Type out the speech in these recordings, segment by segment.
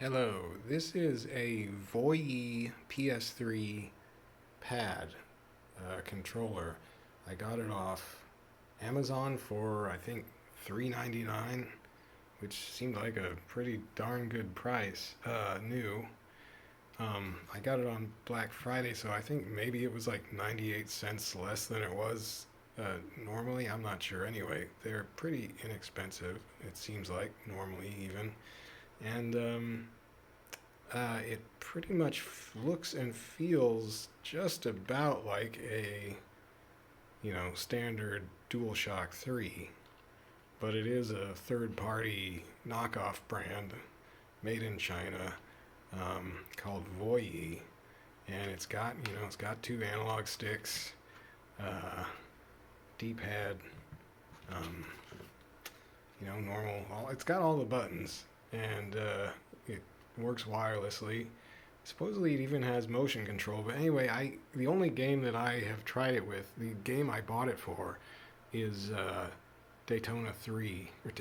Hello, this is a VOYEE PS3 pad controller. I got it off Amazon for I think $3.99, which seemed like a pretty darn good price, new. I got it on Black Friday, so I think maybe it was like 98 cents less than it was normally. I'm not sure. Anyway, they're pretty inexpensive, it seems like, normally even. And it pretty much looks and feels just about like a, standard DualShock 3, but it is a third-party knockoff brand made in China, called VOYEE, and it's got two analog sticks, uh, D-pad, um, normal. It's got all the buttons, and it works wirelessly. Supposedly it even has motion control. But anyway, the only game that I have tried it with, the game I bought it for, is Daytona 3 or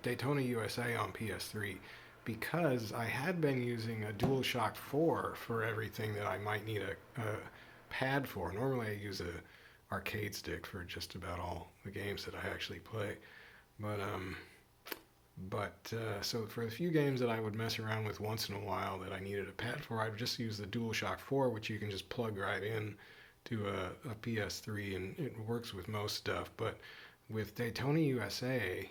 Daytona USA on PS3, because I had been using a DualShock 4 for everything that I might need a pad for. Normally I use a arcade stick for just about all the games that I actually play. But so for the few games that I would mess around with once in a while that I needed a pad for, I would just use the DualShock 4, which you can just plug right in to a PS3, and it works with most stuff. But with Daytona USA,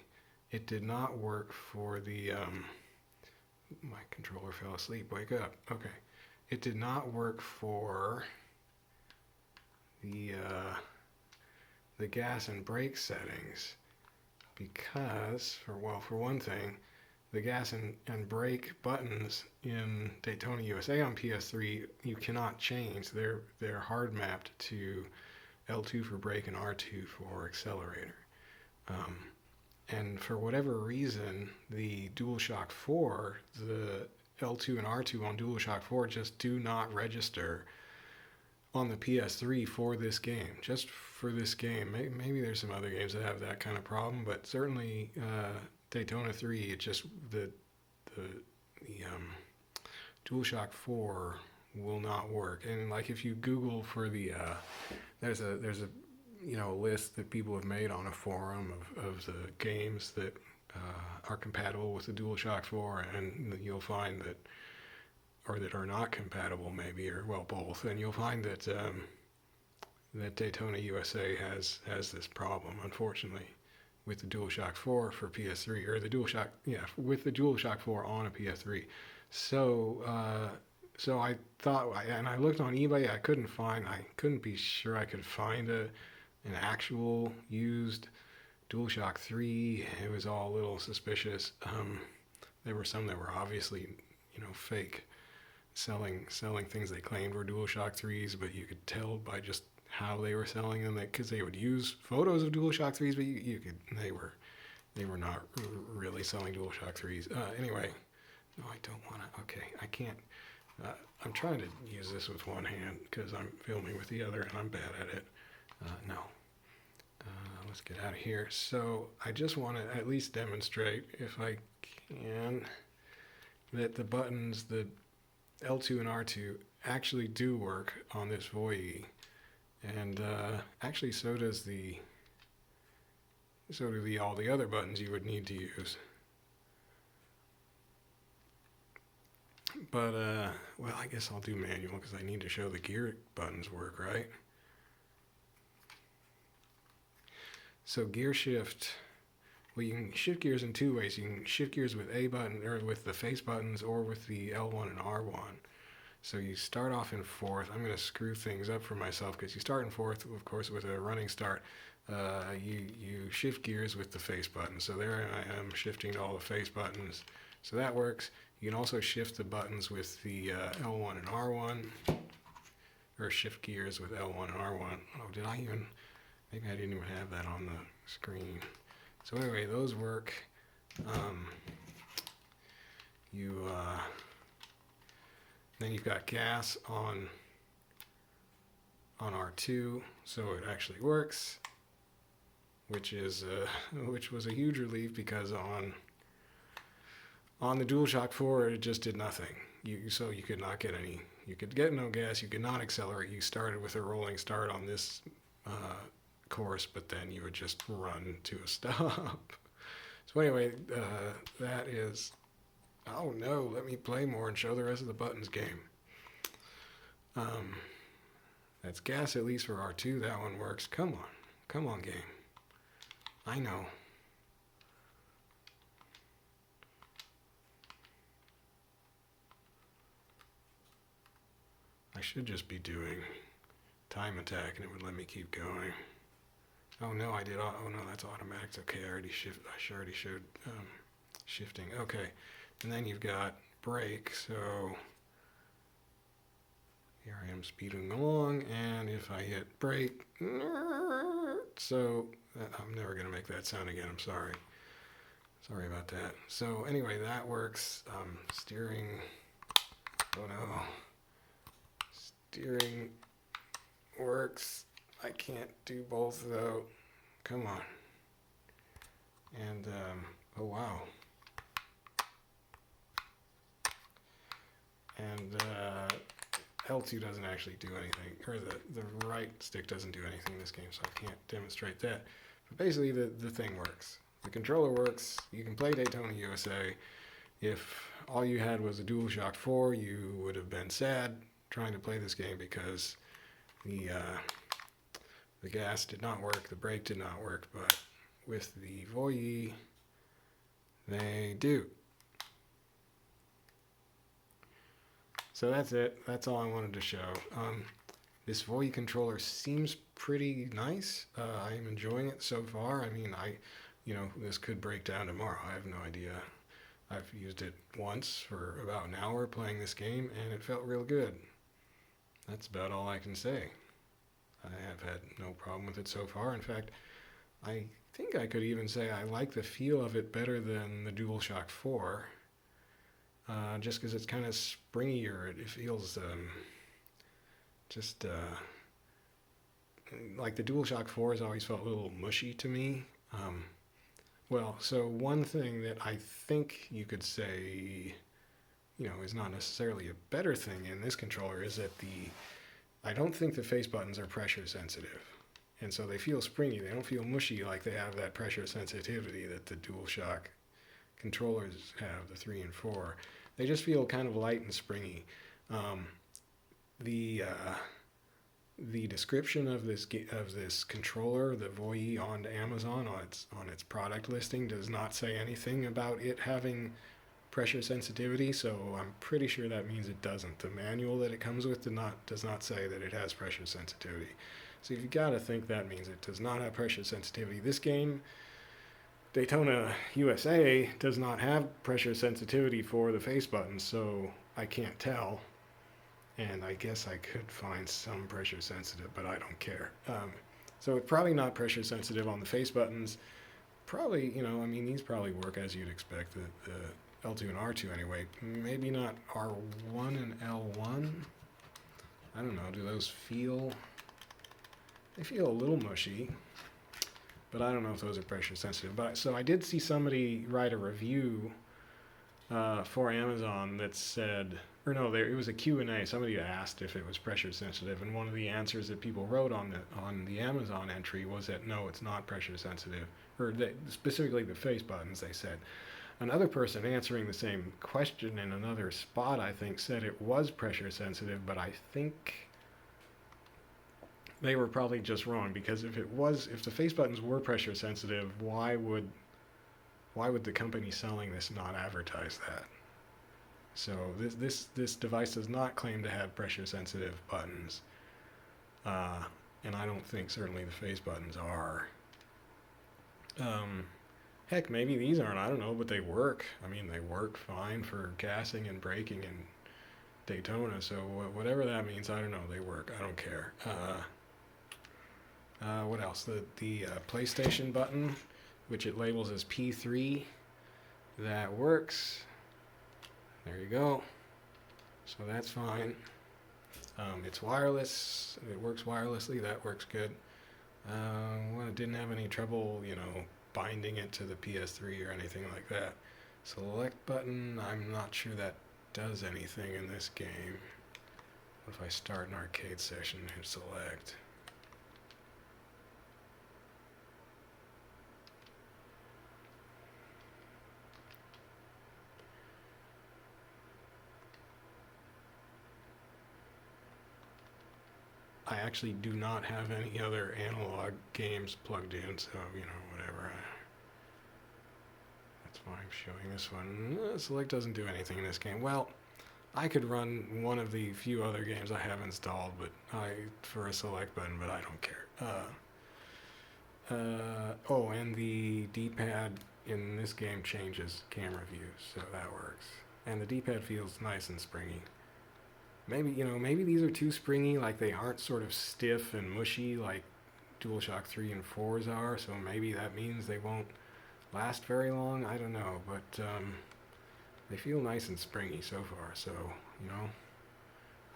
it did not work for the. My controller fell asleep. Wake up. Okay. It did not work for the gas and brake settings, because for one thing, the gas and brake buttons in Daytona USA on PS3 you cannot change. They're hard mapped to L2 for brake and R2 for accelerator. Um, and for whatever reason, the DualShock 4, the L2 and R2 on DualShock 4 just do not register on the PS3 for this game, just for this game. Maybe there's some other games that have that kind of problem, but certainly Daytona 3, it just the DualShock 4 will not work. And like if you Google for the there's a list that people have made on a forum of the games that are compatible with the DualShock 4, and you'll find that, or that are not compatible, maybe, or well, both. And you'll find that that Daytona USA has this problem, unfortunately, with the DualShock 4 for PS3, or the DualShock, with the DualShock 4 on a PS3. So I thought, and I looked on eBay, I couldn't be sure I could find an actual used DualShock 3. It was all a little suspicious. There were some that were obviously, fake, selling things they claimed were DualShock 3s, but you could tell by just how they were selling them, because they would use photos of DualShock 3s, but they were not really selling DualShock 3s. Anyway, no, I don't want to. Okay, I can't. I'm trying to use this with one hand because I'm filming with the other, and I'm bad at it. No. Let's get out of here. So I just want to at least demonstrate, if I can, that the buttons, the L2 and R2, actually do work on this VOYEE. And actually so do all the other buttons you would need to use. But well, I guess I'll do manual because I need to show the gear buttons work, right? So gear shift, well, you can shift gears in two ways. You can shift gears with A button, or with the face buttons, or with the L1 and R1. So you start off in fourth. I'm going to screw things up for myself because you start in fourth, of course, with a running start. You shift gears with the face button. So there I am shifting all the face buttons. So that works. You can also shift the buttons with the L1 and R1, or shift gears with L1 and R1. Oh, did I even? Maybe I didn't even have that on the screen. So anyway, those work. Then you've got gas on R2, so it actually works, which was a huge relief, because On the DualShock 4, it just did nothing. So you could not get any. You could get no gas. You could not accelerate. You started with a rolling start on this course, but then you would just run to a stop. So anyway, that is. Oh no! Let me play more and show the rest of the buttons game. That's gas at least for R2. That one works. Come on, game. I know. I should just be doing time attack and it would let me keep going. Oh no, I did. Oh no, that's automatic. Okay, I already showed shifting. Okay, and then you've got brake. So here I am speeding along, and if I hit brake, so I'm never gonna make that sound again. I'm sorry. Sorry about that. So anyway, that works. Steering. Oh no. Steering works. I can't do both though. Come on. And oh wow. And L2 doesn't actually do anything, or the right stick doesn't do anything in this game, so I can't demonstrate that. But basically the thing works. The controller works. You can play Daytona USA. If all you had was a DualShock 4, you would have been sad trying to play this game because the gas did not work, the brake did not work, but with the VOYEE, they do. So that's it. That's all I wanted to show. This VOYEE controller seems pretty nice. I am enjoying it so far. I mean, this could break down tomorrow. I have no idea. I've used it once for about an hour playing this game, and it felt real good. That's about all I can say. I have had no problem with it so far. In fact, I think I could even say I like the feel of it better than the DualShock 4. Just because it's kind of springier. It feels like the DualShock 4 has always felt a little mushy to me. So one thing that I think you could say, is not necessarily a better thing in this controller is that I don't think the face buttons are pressure sensitive. And so they feel springy. They don't feel mushy like they have that pressure sensitivity that the DualShock controllers have, the 3 and 4. They just feel kind of light and springy. The description of this controller, the VOYEE, on Amazon on its product listing does not say anything about it having pressure sensitivity, so I'm pretty sure that means it doesn't. The manual that it comes with does not say that it has pressure sensitivity. So you've got to think that means it does not have pressure sensitivity. This game, Daytona USA, does not have pressure sensitivity for the face buttons, so I can't tell. And I guess I could find some pressure sensitive, but I don't care. So it's probably not pressure sensitive on the face buttons. Probably, these probably work as you'd expect, the L2 and R2 anyway. Maybe not R1 and L1. I don't know, do those feel... They feel a little mushy, but I don't know if those are pressure sensitive. So I did see somebody write a review for Amazon that said... it was a Q&A. Somebody asked if it was pressure sensitive, and one of the answers that people wrote on the Amazon entry was that no, it's not pressure sensitive, or specifically the face buttons, they said. Another person answering the same question in another spot, I think, said it was pressure sensitive, but I think they were probably just wrong, because if the face buttons were pressure sensitive, why would the company selling this not advertise that? So this device does not claim to have pressure sensitive buttons, and I don't think certainly the face buttons are. Heck, maybe these aren't, I don't know, but they work. I mean, they work fine for gassing and braking in Daytona, so whatever that means, I don't know, they work. I don't care. What else? The PlayStation button, which it labels as P3, that works. There you go. So that's fine. It's wireless. It works wirelessly. That works good. Well, it didn't have any trouble, binding it to the PS3 or anything like that. Select button, I'm not sure that does anything in this game. If I start an arcade session and hit select. I actually do not have any other analog games plugged in, so, you know, whatever. That's why I'm showing this one. Select doesn't do anything in this game. Well, I could run one of the few other games I have installed, but for a select button, but I don't care. Oh, and the D-pad in this game changes camera view, so that works. And the D-pad feels nice and springy. Maybe, you know, maybe these are too springy, like they aren't sort of stiff and mushy like DualShock 3 and 4s are, so maybe that means they won't last very long. I don't know, but they feel nice and springy so far, so, you know,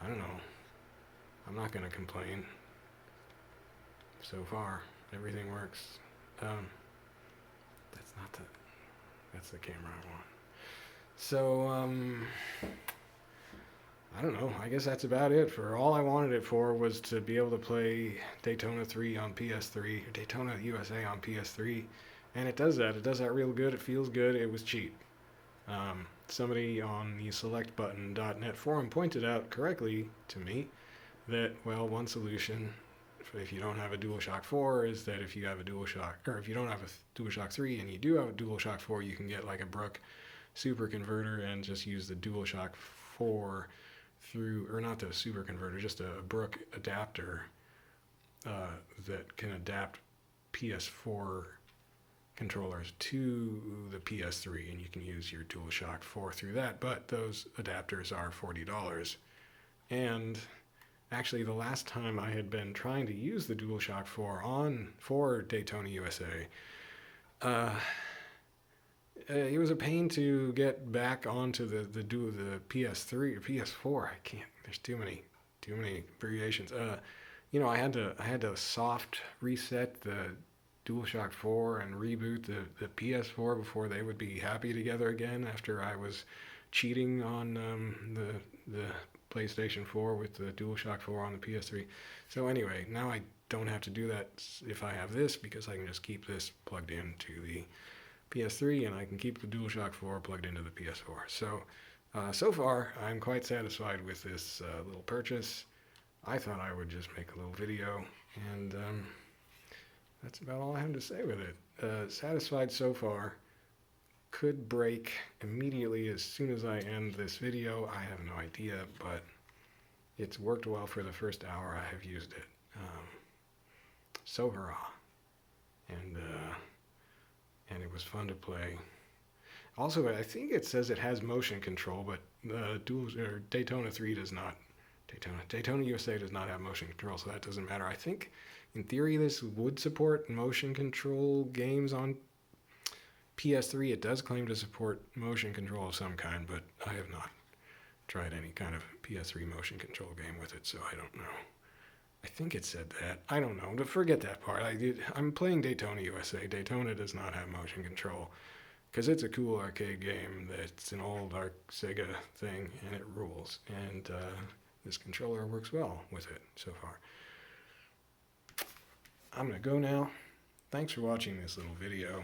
I don't know. I'm not going to complain. So far, everything works. That's the camera I want. So, I don't know. I guess that's about it. For all I wanted it for was to be able to play Daytona 3 on PS3, Daytona USA on PS3, and it does that. It does that real good. It feels good. It was cheap. Somebody on the selectbutton.net forum pointed out correctly to me that, well, one solution if you don't have a DualShock 4 is that if you have a DualShock, or if you don't have a DualShock 3 and you do have a DualShock 4, you can get like a Brook super converter and just use the DualShock 4 through, or not the super converter, just a Brook adapter that can adapt PS4 controllers to the PS3, and you can use your DualShock 4 through that, but those adapters are $40. And actually, the last time I had been trying to use the DualShock 4 for Daytona USA, it was a pain to get back onto the PS3 or PS4. I can't. There's too many variations. You know, I had to soft reset the DualShock 4 and reboot the PS4 before they would be happy together again after I was cheating on the PlayStation 4 with the DualShock 4 on the PS3. So anyway, now I don't have to do that if I have this, because I can just keep this plugged into the PS3 and I can keep the DualShock 4 plugged into the PS4. So, so far, I'm quite satisfied with this little purchase. I thought I would just make a little video, and that's about all I have to say with it. Satisfied so far. Could break immediately as soon as I end this video. I have no idea, but it's worked well for the first hour I have used it. So hurrah. And it was fun to play. Also, I think it says it has motion control, but Daytona 3 does not. Daytona USA does not have motion control, so that doesn't matter. I think, in theory, this would support motion control games on PS3. It does claim to support motion control of some kind, but I have not tried any kind of PS3 motion control game with it, so I don't know. I think it said that. I don't know. To forget that part. I'm playing Daytona USA. Daytona does not have motion control because it's a cool arcade game that's an old Sega thing, and it rules. And this controller works well with it so far. I'm going to go now. Thanks for watching this little video.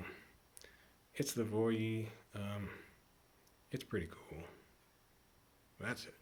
It's the VOYEE. It's pretty cool. That's it.